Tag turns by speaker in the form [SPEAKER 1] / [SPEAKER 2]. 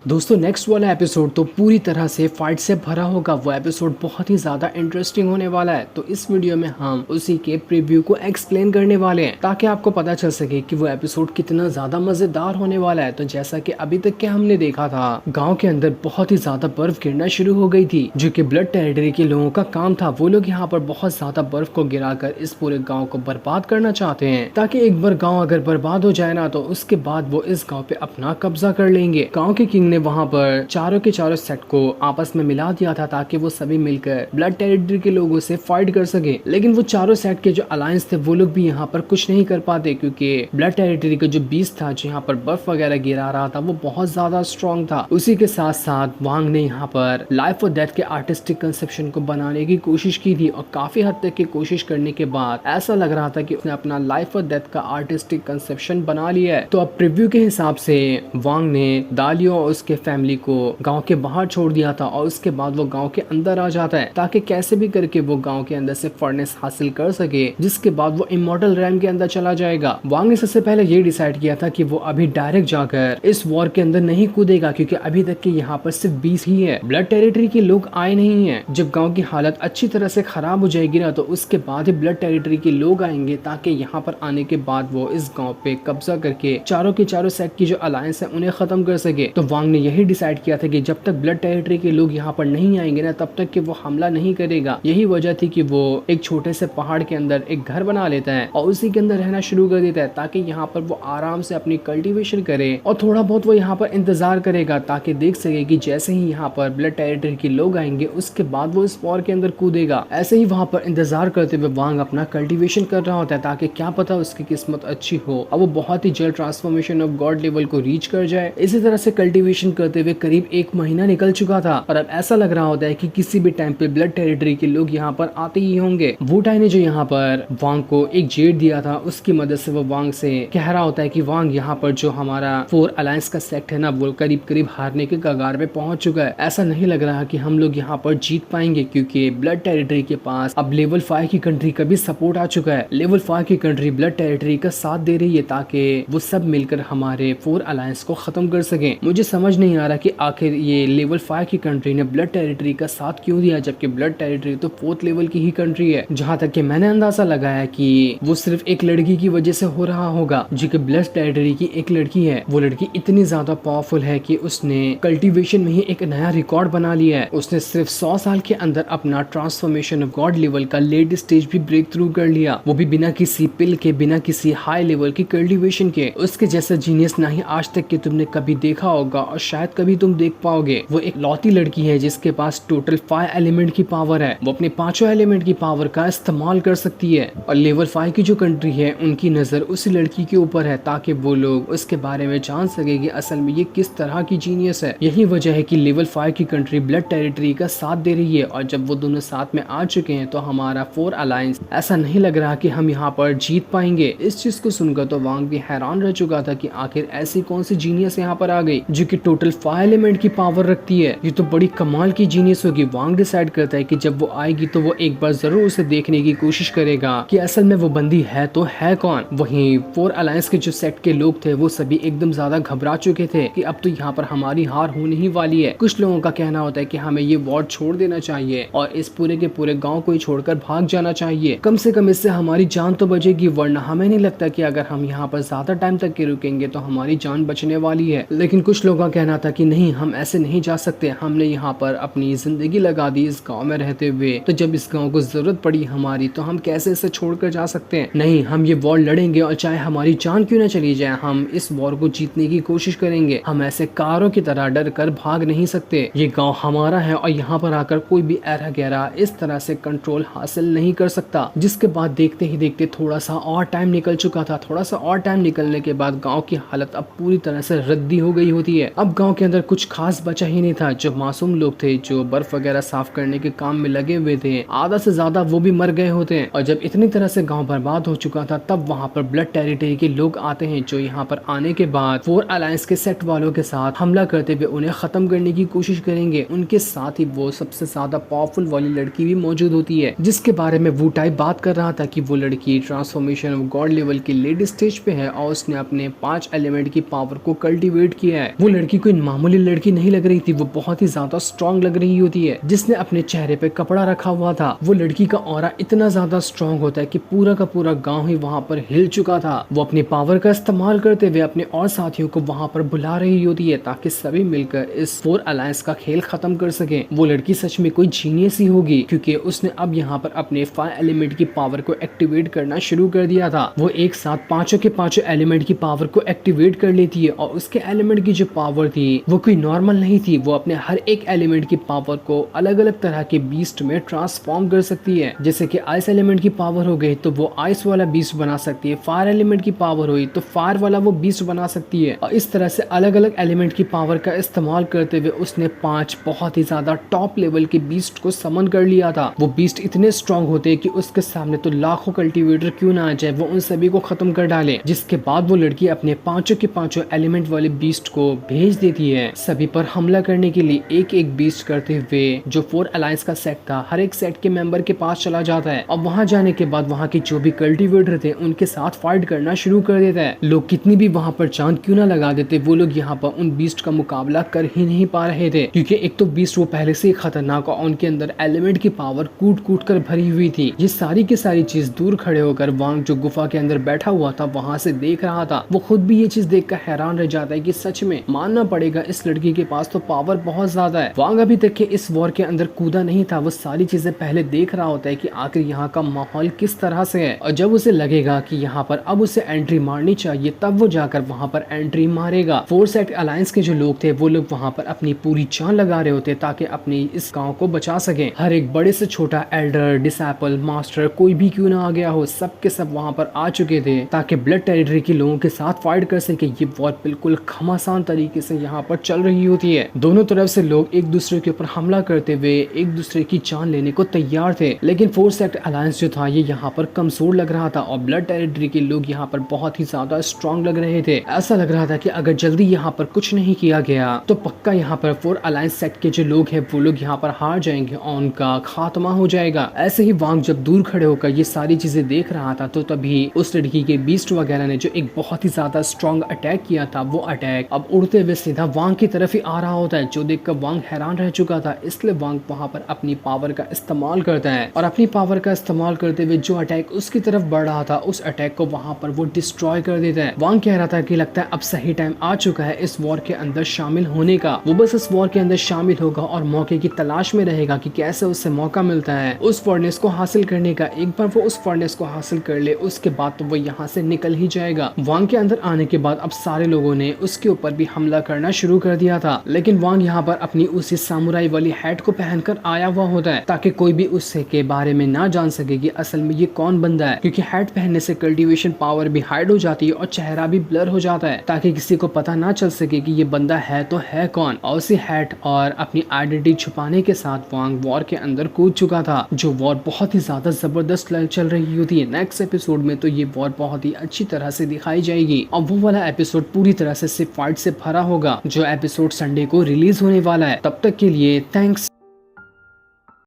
[SPEAKER 1] दोस्तों नेक्स्ट वाला एपिसोड तो पूरी तरह से फाइट से भरा होगा। वो एपिसोड बहुत ही ज्यादा इंटरेस्टिंग होने वाला है। तो इस वीडियो में हम उसी के प्रीव्यू को एक्सप्लेन करने वाले हैं ताकि आपको पता चल सके कि वो एपिसोड कितना ज्यादा मजेदार होने वाला है। तो जैसा कि अभी तक के हमने देखा था, गांव के अंदर बहुत ही ज्यादा बर्फ गिरना शुरू हो गई थी, जो कि ब्लड टेरिटरी के लोगों का काम था। वो लोग यहाँ पर बहुत ज्यादा बर्फ को गिराकर इस पूरे गाँव को बर्बाद करना चाहते हैं, ताकि एक बार गाँव अगर बर्बाद हो जाए ना तो उसके बाद वो इस गाँव पे अपना कब्जा कर लेंगे। गाँव के किंग ने वहाँ पर चारों के चारों सेट को आपस में मिला दिया था ताकि वो सभी मिलकर ब्लड टेरिटरी के लोगों से फाइट कर सके। लेकिन वो चारों सेट के जो अलायंस थे वो लोग भी यहाँ पर कुछ नहीं कर पाते, क्योंकि ब्लड टेरिटरी का जो बीस था, जो यहाँ पर बर्फ वगैरह गिरा रहा था, वो बहुत ज्यादा स्ट्रॉन्ग था। उसी के साथ साथ वांग ने यहाँ पर लाइफ और डेथ के आर्टिस्टिक कंसेप्शन को बनाने की कोशिश की थी, और काफी हद तक की कोशिश करने के बाद ऐसा लग रहा था कि उसने अपना लाइफ और डेथ का आर्टिस्टिक कंसेप्शन बना लिया है। तो अब प्रीव्यू के हिसाब से वांग ने दालियो और उसके फैमिली को गांव के बाहर छोड़ दिया था, और उसके बाद वो गांव के अंदर आ जाता है ताकि कैसे भी करके वो गांव के अंदर से फर्नेस हासिल कर सके, जिसके बाद वो इमॉर्टल रैम के अंदर चला जाएगा। वांग ने सबसे पहले ये डिसाइड किया था कि वो अभी डायरेक्ट जाकर इस वॉर के अंदर नहीं कूदेगा, क्योंकि अभी तक के यहाँ पर सिर्फ 20 ही है, ब्लड टेरिटरी के लोग आए नहीं है। जब गाँव की हालत अच्छी तरह से खराब हो जाएगी ना तो उसके बाद ही ब्लड टेरिटरी के लोग आएंगे, ताकि यहाँ पर आने के बाद वो इस गाँव पे कब्जा करके चारों के चारों सेट की जो अलायंस है उन्हें खत्म कर सके। तो वांग ने यही डिसाइड किया था कि जब तक ब्लड टेरिटरी के लोग यहाँ पर नहीं आएंगे ना तब तक कि वो हमला नहीं करेगा। यही वजह थी कि वो एक छोटे से पहाड़ के अंदर एक घर बना लेता है और उसी के अंदर रहना शुरू कर देता है, ताकि यहाँ पर वो आराम से अपनी कल्टीवेशन करे और थोड़ा बहुत वो यहाँ पर इंतजार करेगा, ताकि देख सके कि जैसे ही यहाँ पर ब्लड टेरिटरी के लोग आएंगे उसके बाद वो इस वॉर के अंदर कूदेगा। ऐसे ही वहाँ पर इंतजार करते हुए वांग अपना कल्टीवेशन कर रहा होता है, ताकि क्या पता उसकी किस्मत अच्छी हो और वो बहुत ही जल्द ट्रांसफॉर्मेशन ऑफ गॉड लेवल को रीच कर जाए। इसी तरह से कल्टीवेशन करते हुए करीब एक महीना निकल चुका था, और अब ऐसा लग रहा होता है कि किसी भी टाइम पे ब्लड टेरिटरी के लोग यहाँ पर आते ही होंगे। वुटाई ने जो यहाँ पर वांग को एक जेट दिया था उसकी मदद से वो वांग से कह रहा होता है कि वांग, यहाँ पर जो हमारा 4 अलायंस का सेक्ट है ना वो करीब करीब हारने के कगार पे पहुंच चुका है। ऐसा नहीं लग रहा कि हम लोग यहाँ पर जीत पाएंगे, क्योंकि ब्लड टेरिटरी के पास अब लेवल 5 की कंट्री का भी सपोर्ट आ चुका है। लेवल 5 की कंट्री ब्लड टेरिटरी का साथ दे रही है ताकि वो सब मिलकर हमारे 4 अलायंस को खत्म कर सके। मुझे समझ नहीं आ रहा कि आखिर ये लेवल 5 की कंट्री ने ब्लड टेरिटरी का साथ क्यों दिया, जबकि ब्लड टेरिटरी तो 4th लेवल की ही कंट्री है। जहाँ तक कि मैंने अंदाजा लगाया कि वो सिर्फ एक लड़की की वजह से हो रहा होगा, जो कि ब्लड टेरिटरी की एक लड़की है। वो लड़की इतनी ज्यादा पावरफुल है कि उसने कल्टीवेशन में ही एक नया रिकॉर्ड बना लिया है। उसने सिर्फ 100 साल के अंदर अपना ट्रांसफॉर्मेशन ऑफ गॉड लेवल का लेट स्टेज भी ब्रेक थ्रू कर लिया, वो भी बिना किसी पिल के, बिना किसी हाई लेवल की कल्टीवेशन के। उसके जैसा जीनियस ना ही आज तक के तुमने कभी देखा होगा और शायद कभी तुम देख पाओगे। वो एक लौती लड़की है जिसके पास टोटल 5 एलिमेंट की पावर है। वो अपने 5 एलिमेंट की पावर का इस्तेमाल कर सकती है, और लेवल 5 की जो कंट्री है उनकी नजर उसी लड़की के ऊपर है, ताकि वो लोग उसके बारे में जान सके कि असल में ये किस तरह की जीनियस है। यही वजह है कि लेवल 5 की कंट्री ब्लड टेरिटरी का साथ दे रही है, और जब वो दोनों साथ में आ चुके हैं तो हमारा 4 अलायंस ऐसा नहीं लग रहा कि हम यहाँ पर जीत पाएंगे। इस चीज को सुनकर तो वांग भी हैरान रह चुका था कि आखिर ऐसी कौन सी जीनियस यहाँ पर आ गई जो कि टोटल 5 एलिमेंट की पावर रखती है। ये तो बड़ी कमाल की जीनियस होगी। वांग डिसाइड करता है कि जब वो आएगी तो वो एक बार जरूर उसे देखने की कोशिश करेगा कि असल में वो बंदी है तो है कौन। वहीं 4 अलायंस के जो सेट के लोग थे वो सभी एकदम ज्यादा घबरा चुके थे कि अब तो यहाँ पर हमारी हार होने ही वाली है। कुछ लोगों का कहना होता है कि हमें ये वॉर छोड़ देना चाहिए और इस पूरे के पूरे गाँव को ही छोड़कर भाग जाना चाहिए। कम से कम इससे हमारी जान तो बचेगी, वरना हमें नहीं लगता कि अगर हम यहाँ पर ज्यादा टाइम तक के रुकेंगे तो हमारी जान बचने वाली है। लेकिन कुछ लोगों का कहना था कि नहीं, हम ऐसे नहीं जा सकते, हमने यहाँ पर अपनी जिंदगी लगा दी इस गांव में रहते हुए, तो जब इस गांव को जरूरत पड़ी हमारी तो हम कैसे इसे छोड़कर जा सकते हैं। नहीं, हम ये वॉर लड़ेंगे और चाहे हमारी जान क्यों न चली जाए, हम इस वॉर को जीतने की कोशिश करेंगे। हम ऐसे कारों की तरह डर कर भाग नहीं सकते। ये गांव हमारा है और यहाँ पर आकर कोई भी ऐरा गैरा इस तरह से कंट्रोल हासिल नहीं कर सकता। जिसके बाद देखते ही देखते थोड़ा सा और टाइम निकल चुका था। थोड़ा सा और टाइम निकलने के बाद गाँव की हालत अब पूरी तरह से रद्दी हो गई होती है। अब गाँव के अंदर कुछ खास बचा ही नहीं था। जो मासूम लोग थे जो बर्फ वगैरह साफ करने के काम में लगे हुए थे, आधा से ज्यादा वो भी मर गए होते हैं। और जब इतनी तरह से गांव बर्बाद हो चुका था तब वहां पर ब्लड टेरिटरी के लोग आते हैं, जो यहाँ पर आने के बाद 4 अलायंस के सेट वालों के साथ हमला करते हुए उन्हें खत्म करने की कोशिश करेंगे। उनके साथ ही वो सबसे ज्यादा पावरफुल वाली लड़की भी मौजूद होती है, जिसके बारे में वुटाई बात कर रहा था कि वो लड़की ट्रांसफॉर्मेशन ऑफ गॉड लेवल की लेट स्टेज पे है और उसने अपने 5 एलिमेंट की पावर को कल्टीवेट किया है। वो लड़की लड़की कोई मामूली लड़की नहीं लग रही थी, वो बहुत ही ज्यादा स्ट्रॉन्ग लग रही होती है। जिसने अपने चेहरे पे कपड़ा रखा हुआ था, वो लड़की का ऑरा इतना ज्यादा स्ट्रॉन्ग होता है कि पूरा का पूरा गांव ही वहाँ पर हिल चुका था। वो अपनी पावर का इस्तेमाल करते हुए अपने और साथियों को वहाँ पर बुला रही होती है ताकि सभी मिलकर इस फोर अलायंस का खेल खत्म कर सके। वो लड़की सच में कोई जीनियस ही होगी, क्योंकि उसने अब यहाँ पर अपने 5 एलिमेंट की पावर को एक्टिवेट करना शुरू कर दिया था। वो एक साथ पांचों के पांचों एलिमेंट की पावर को एक्टिवेट कर लेती है और उसके एलिमेंट की जो पावर थी वो कोई नॉर्मल नहीं थी। वो अपने हर एक एलिमेंट की पावर को अलग अलग तरह के बीस्ट में ट्रांसफॉर्म कर सकती है। जैसे कि आइस एलिमेंट की पावर हो गई तो वो आइस वाला बीस्ट बना सकती है, फायर एलिमेंट की पावर हुई तो फायर वाला वो बीस्ट बना सकती है। और इस तरह से अलग अलग एलिमेंट की पावर का इस्तेमाल करते हुए उसने 5 बहुत ही ज्यादा टॉप लेवल के बीस्ट को समन कर लिया था। वो बीस्ट इतने स्ट्रॉन्ग होते हैं कि उसके सामने तो लाखों कल्टीवेटर क्यों ना आ जाए, वो उन सभी को खत्म कर डाले। जिसके बाद वो लड़की अपने पांचों के पांचों एलिमेंट वाले बीस्ट को भेज देती है सभी पर हमला करने के लिए। एक एक बीस्ट करते हुए जो 4 अलायंस का सेट था, हर एक सेट के मेंबर के पास चला जाता है और वहां जाने के बाद वहां के जो भी कल्टीवेटर थे उनके साथ फाइट करना शुरू कर देता है। लोग कितनी भी वहां पर चांद क्यों ना लगा देते, वो लोग यहाँ पर उन बीस्ट का मुकाबला कर ही नहीं पा रहे थे, क्योंकि एक तो बीस्ट वो पहले से ही खतरनाक और उनके अंदर एलिमेंट की पावर कूट कूट कर भरी हुई थी। ये सारी की सारी चीज दूर खड़े होकर वांग जो गुफा के अंदर बैठा हुआ था वहां से देख रहा था। वो खुद भी ये चीज देखकर हैरान रह जाता है कि सच में मानना पड़ेगा इस लड़की के पास तो पावर बहुत ज्यादा है। वांग अभी तक के इस वॉर के अंदर कूदा नहीं था, वो सारी चीजें पहले देख रहा होता है कि आखिर यहाँ का माहौल किस तरह से है, और जब उसे लगेगा कि यहाँ पर अब उसे एंट्री मारनी चाहिए तब वो जाकर वहाँ पर एंट्री मारेगा। 4 सेट अलायंस के जो लोग थे वो लोग वहाँ पर अपनी पूरी जान लगा रहे होते ताकि अपनी इस गाँव को बचा सके। हर एक बड़े से छोटा एल्डर, डिसैपल, मास्टर कोई भी क्यों ना आ गया हो, सब के सब वहाँ पर आ चुके थे ताकि ब्लड टेरिटरी के लोगों के साथ फाइट कर सके। ये वॉर बिल्कुल घमासान तरीके से यहाँ पर चल रही होती है। दोनों तरफ से लोग एक दूसरे के ऊपर हमला करते हुए एक दूसरे की जान लेने को तैयार थे, लेकिन 4 सेट अलायंस जो था ये यहाँ पर कमजोर लग रहा था और ब्लड टेरिटरी के लोग यहाँ पर बहुत ही ज्यादा स्ट्रॉन्ग लग रहे थे। ऐसा लग रहा था कि अगर जल्दी यहाँ पर कुछ नहीं किया गया तो पक्का यहाँ पर 4 अलायंस सेट के जो लोग हैं वो लोग यहाँ पर हार जाएंगे और उनका खात्मा हो जाएगा। ऐसे ही वांग जब दूर खड़े होकर ये सारी चीजें देख रहा था तो तभी उस लड़की के बीस्ट वगैरह ने जो एक बहुत ही ज्यादा स्ट्रॉन्ग अटैक किया था वो अटैक अब उड़ते हुए सीधा वांग की तरफ ही आ रहा होता है, जो देखकर वांग हैरान रह चुका था। इसलिए वांग वहां पर अपनी पावर का इस्तेमाल करता है और अपनी पावर का इस्तेमाल करते हुए जो अटैक उसकी तरफ बढ़ रहा था उस अटैक को वहां पर वो डिस्ट्रॉय कर देता है। वांग कह रहा था कि लगता है अब सही टाइम आ चुका है इस वॉर के अंदर शामिल होने का। वो बस इस वॉर के अंदर शामिल होगा और मौके की तलाश में रहेगा कि कैसे उससे मौका मिलता है उस फर्नेस को हासिल करने का। एक बार वो उस फर्नेस को हासिल कर ले उसके बाद तो वो यहाँ से निकल ही जाएगा। वांग के अंदर आने के बाद अब सारे लोगों ने उसके ऊपर भी हमला करना शुरू कर दिया था, लेकिन वांग यहाँ पर अपनी उसी सामुराई वाली हैट को पहनकर आया हुआ होता है ताकि कोई भी उससे के बारे में ना जान सके कि असल में ये कौन बंदा है, क्योंकि हैट पहनने से कल्टीवेशन पावर भी हाइड हो जाती है और चेहरा भी ब्लर हो जाता है ताकि किसी को पता ना चल सके कि ये बंदा है तो है कौन। और उसी हैट और अपनी आइडेंटिटी छुपाने के साथ वांग वॉर के अंदर कूद चुका था, जो वॉर बहुत ही ज्यादा जबरदस्त चल रही होती है। नेक्स्ट एपिसोड में तो ये वॉर बहुत ही अच्छी तरह से दिखाई जाएगी और वो वाला एपिसोड पूरी तरह से सिर्फ फाइट से भरा होगा जो एपिसोड संडे को रिलीज होने वाला है। तब तक के लिए थैंक्स।